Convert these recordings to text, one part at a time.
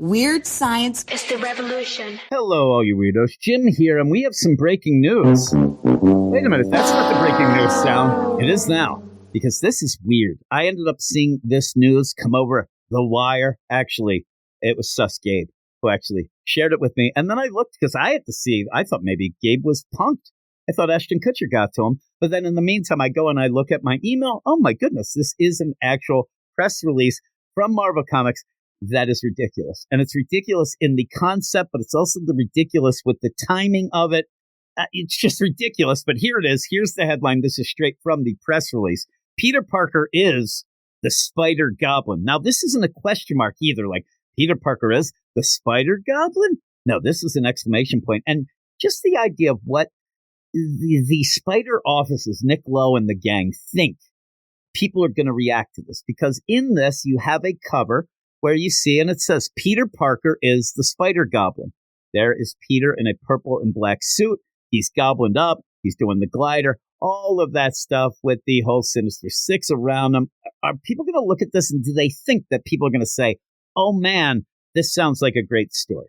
Weird science is the revolution. Hello, all you weirdos. Jim here, and we have some breaking news. Wait a minute, that's not the breaking news sound. It is now, because this is weird. I ended up seeing this news come over the wire. Actually, it was Sus Gabe who actually shared it with me, and then I looked because I had to see. I thought maybe Gabe was punked. I thought Ashton Kutcher got to him, but then in the meantime, I go and I look at my email. Oh my goodness, this is an actual press release from Marvel Comics. That is ridiculous. And it's ridiculous in the concept, but it's also ridiculous with the timing of it. It's just ridiculous. But here it is. Here's the headline. This is straight from the press release. Peter Parker is the Spider Goblin. Now, this isn't a question mark either. Like, Peter Parker is the Spider Goblin? No, this is an exclamation point. And just the idea of what the Spider offices, Nick Lowe and the gang, think people are going to react to this. Because in this, you have a cover where you see, and it says, Peter Parker is the Spider Goblin. There is Peter in a purple and black suit. He's goblined up. He's doing the glider. All of that stuff with the whole Sinister Six around him. Are people going to look at this and do they think that people are going to say, oh man, this sounds like a great story?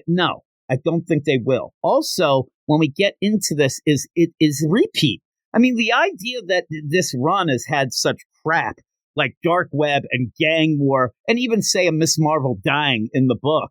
No, I don't think they will. Also, when we get into this, it is repeat. I mean, the idea that this run has had such crap, like Dark Web and Gang War, and even say a Miss Marvel dying in the book.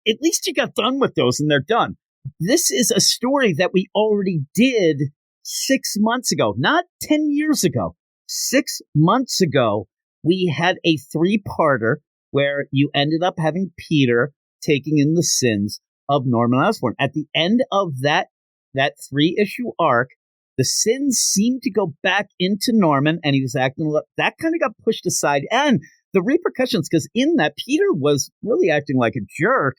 At least you got done with those and they're done. This is a story that we already did 6 months ago, not 10 years ago. 6 months ago, we had a 3-parter where you ended up having Peter taking in the sins of Norman Osborn. At the end of that 3-issue arc, the sins seemed to go back into Norman, and he was acting. That kind of got pushed aside, and the repercussions, because in that, Peter was really acting like a jerk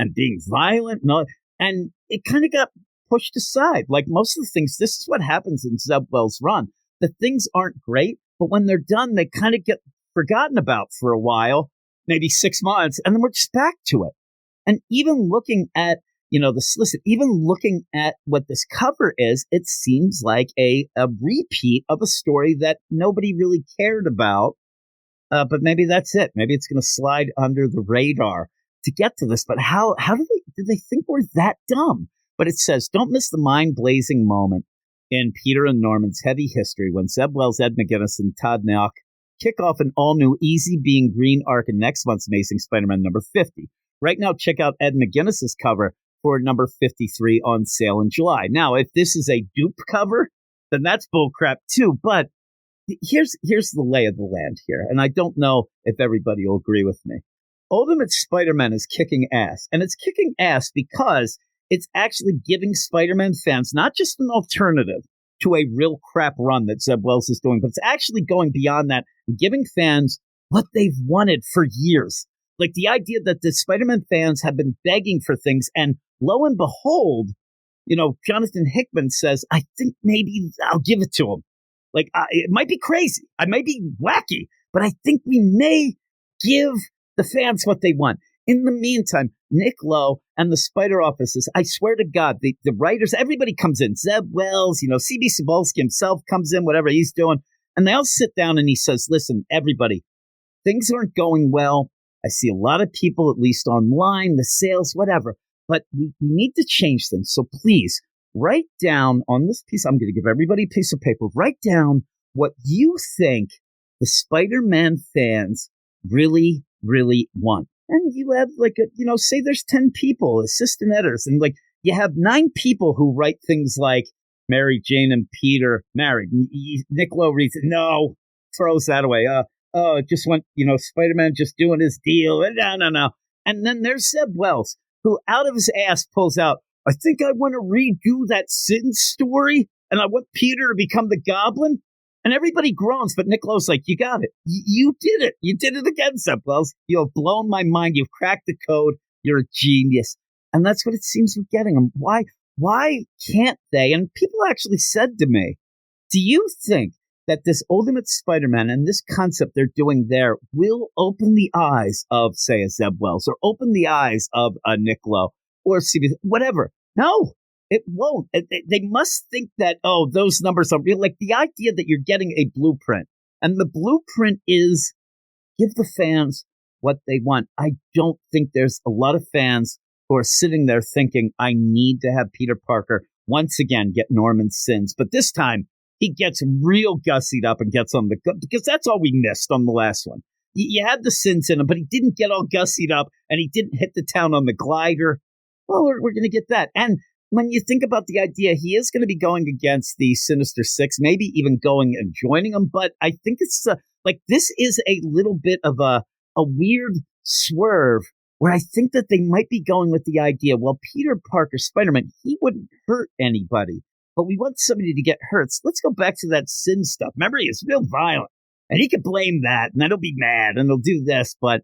and being violent, and it kind of got pushed aside. Like most of the things, this is what happens in Zeb Wells' run. The things aren't great, but when they're done, they kind of get forgotten about for a while, maybe 6 months, and then we're just back to it. And even looking at the solicit, even looking at what this cover is, it seems like a repeat of a story that nobody really cared about. But maybe that's it. Maybe it's going to slide under the radar to get to this. But how do they think we're that dumb? But it says, don't miss the mind-blazing moment in Peter and Norman's heavy history when Zeb Wells, Ed McGuinness, and Todd Nauck kick off an all-new Easy Being Green arc in next month's Amazing Spider-Man number 50. Right now, check out Ed McGuinness's cover for number 53 on sale in July. Now, if this is a dupe cover, then that's bullcrap too. But here's the lay of the land here, and I don't know if everybody will agree with me. Ultimate Spider-Man is kicking ass, and it's kicking ass because it's actually giving Spider-Man fans not just an alternative to a real crap run that Zeb Wells is doing, but it's actually going beyond that and giving fans what they've wanted for years. Like the idea that the Spider-Man fans have been begging for things, and lo and behold, Jonathan Hickman says, I think maybe I'll give it to him. Like, it might be crazy. I might be wacky, but I think we may give the fans what they want. In the meantime, Nick Lowe and the Spider offices, I swear to God, the writers, everybody comes in. Zeb Wells, C.B. Cebulski himself comes in, whatever he's doing. And they all sit down and he says, listen, everybody, things aren't going well. I see a lot of people, at least online, the sales, whatever. But we need to change things. So please, write down on this piece. I'm going to give everybody a piece of paper. Write down what you think the Spider-Man fans really, really want. And you have say there's 10 people, assistant editors, and you have 9 people who write things like Mary Jane and Peter married. Nick Lowe reads it. No, throws that away. It just went, Spider-Man just doing his deal. No. And then there's Zeb Wells, who out of his ass pulls out, I think I want to redo that Sin story, and I want Peter to become the Goblin. And everybody groans, but Nick Lowe's like, you got it. You did it. You did it again, Zeb Wells. You have blown my mind. You've cracked the code. You're a genius. And that's what it seems we're getting. Why can't they? And people actually said to me, do you think that this Ultimate Spider-Man and this concept they're doing there will open the eyes of, say, a Zeb Wells, or open the eyes of a Nick Lowe, or CB, whatever? No, it won't. They must think that, those numbers are real. Like the idea that you're getting a blueprint, and the blueprint is give the fans what they want. I don't think there's a lot of fans who are sitting there thinking, I need to have Peter Parker once again get Norman's sins. But this time, he gets real gussied up and gets on the because that's all we missed on the last one. You had the sins in him, but he didn't get all gussied up and he didn't hit the town on the glider. Well, we're going to get that. And when you think about the idea, he is going to be going against the Sinister Six, maybe even going and joining them. But I think it's like this is a little bit of a weird swerve where I think that they might be going with the idea, well, Peter Parker, Spider-Man, he wouldn't hurt anybody, but we want somebody to get hurt. So let's go back to that sin stuff. Remember, he is real violent, and he could blame that, and then he'll be mad, and he'll do this, but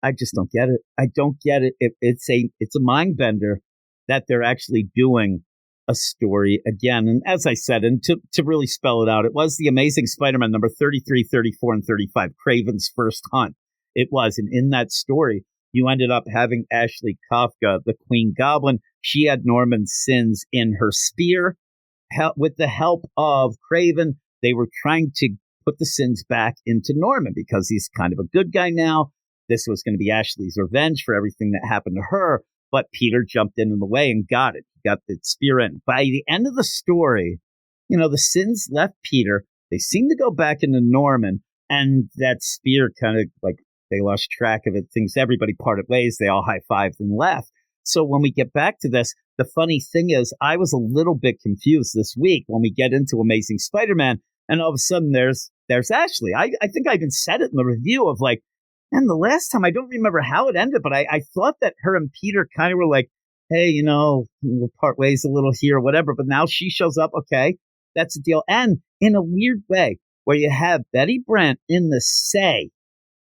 I just don't get it. I don't get it. It's a mind bender that they're actually doing a story again. And as I said, and to really spell it out, it was the Amazing Spider-Man number 33, 34, and 35, Kraven's First Hunt. It was, and in that story, you ended up having Ashley Kafka, the Queen Goblin. She had Norman's sins in her spear. With the help of Kraven, they were trying to put the sins back into Norman because he's kind of a good guy now. This was going to be Ashley's revenge for everything that happened to her. But Peter jumped in the way and got it. He got the spear in. By the end of the story, the sins left Peter. They seem to go back into Norman. And that spear kind of like, they lost track of it. Things, everybody parted ways. They all high-fived and left. So when we get back to this, the funny thing is I was a little bit confused this week when we get into Amazing Spider-Man, and all of a sudden there's Ashley. I think I even said it in the review of like, and the last time, I don't remember how it ended, but I thought that her and Peter kind of were like, hey, we'll part ways a little here or whatever, but now she shows up. Okay, that's the deal. And in a weird way, where you have Betty Brant in the say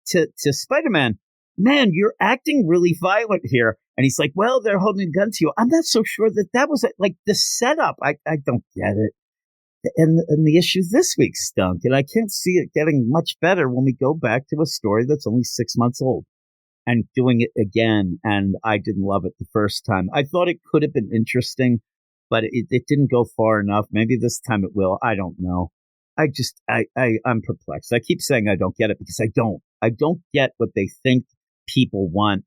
to Spider-Man, man, you're acting really violent here. And he's like, well, they're holding a gun to you. I'm not so sure that was like the setup. I don't get it. And the issue this week stunk. And I can't see it getting much better when we go back to a story that's only 6 months old and doing it again. And I didn't love it the first time. I thought it could have been interesting, but it didn't go far enough. Maybe this time it will. I don't know. I'm perplexed. I keep saying I don't get it because I don't. I don't get what they think people want.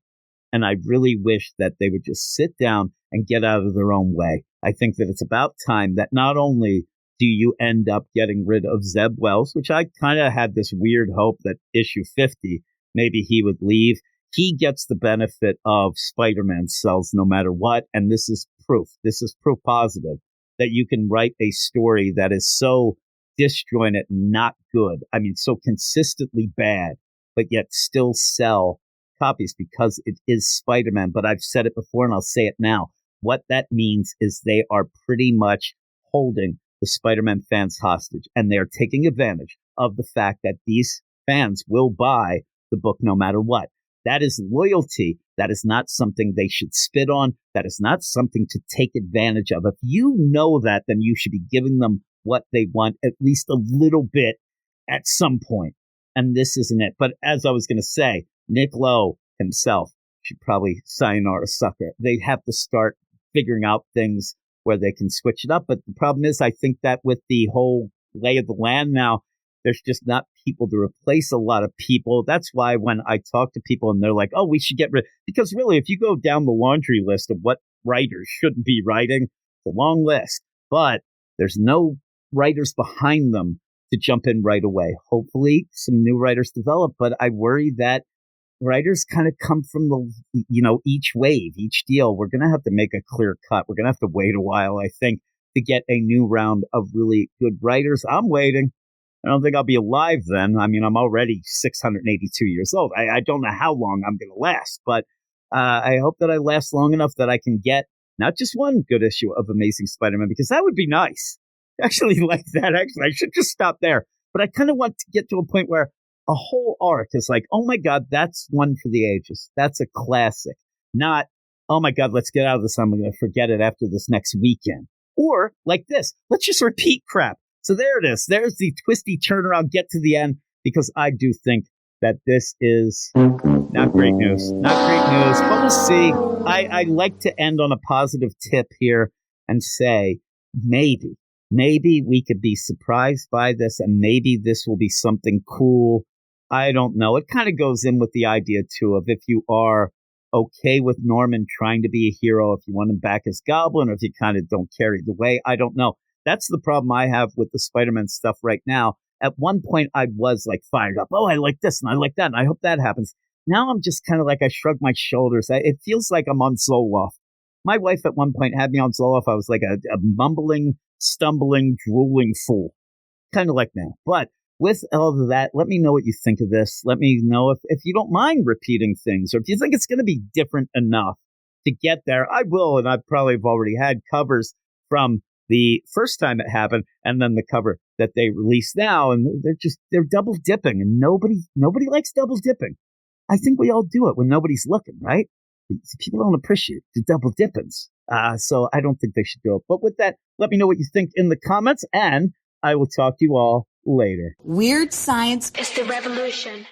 And I really wish that they would just sit down and get out of their own way. I think that it's about time that not only do you end up getting rid of Zeb Wells, which I kind of had this weird hope that issue 50, maybe he would leave. He gets the benefit of Spider-Man cells no matter what. And this is proof. This is proof positive that you can write a story that is so disjointed and not good. I mean, so consistently bad, but yet still sell copies because it is Spider-Man. But I've said it before and I'll say it now. What that means is they are pretty much holding the Spider-Man fans hostage, and they're taking advantage of the fact that these fans will buy the book no matter what. That is loyalty. That is not something they should spit on. That is not something to take advantage of. If you know that, then you should be giving them what they want, at least a little bit at some point. And this isn't it. But as I was going to say, Nick Lowe himself should probably sayonara sucker. They have to start figuring out things where they can switch it up. But the problem is, I think that with the whole lay of the land now, there's just not people to replace a lot of people. That's why when I talk to people and they're like, oh, we should get rid, because really, if you go down the laundry list of what writers shouldn't be writing, it's a long list, but there's no writers behind them to jump in right away. Hopefully some new writers develop, but I worry that writers kind of come from each wave, each deal. We're going to have to make a clear cut. We're going to have to wait a while, I think, to get a new round of really good writers. I'm waiting. I don't think I'll be alive then. I mean, I'm already 682 years old. I don't know how long I'm going to last, but I hope that I last long enough that I can get not just one good issue of Amazing Spider-Man, because that would be nice. I actually like that. Actually, I should just stop there. But I kind of want to get to a point where a whole arc is like, oh my God, that's one for the ages. That's a classic. Not, oh my God, let's get out of this. I'm going to forget it after this next weekend. Or like this, let's just repeat crap. So there it is. There's the twisty turnaround, get to the end, because I do think that this is not great news. Not great news, but we'll see. I like to end on a positive tip here and say, maybe we could be surprised by this, and maybe this will be something cool. I don't know. It kind of goes in with the idea, too, of if you are okay with Norman trying to be a hero, if you want him back as Goblin, or if you kind of don't care either way. I don't know. That's the problem I have with the Spider-Man stuff right now. At one point, I was like fired up. Oh, I like this and I like that, and I hope that happens. Now I'm just kind of like, I shrug my shoulders. It feels like I'm on Zoloft. My wife at one point had me on Zoloft. I was like a mumbling, stumbling, drooling fool. Kind of like now. But with all of that, let me know what you think of this. Let me know if you don't mind repeating things, or if you think it's going to be different enough to get there. I will, and I probably have already had covers from the first time it happened, and then the cover that they release now, and they're double dipping, and nobody likes double dipping. I think we all do it when nobody's looking, right? People don't appreciate the double dippings. So I don't think they should do it. But with that, let me know what you think in the comments, and I will talk to you all later. Weird science is the revolution.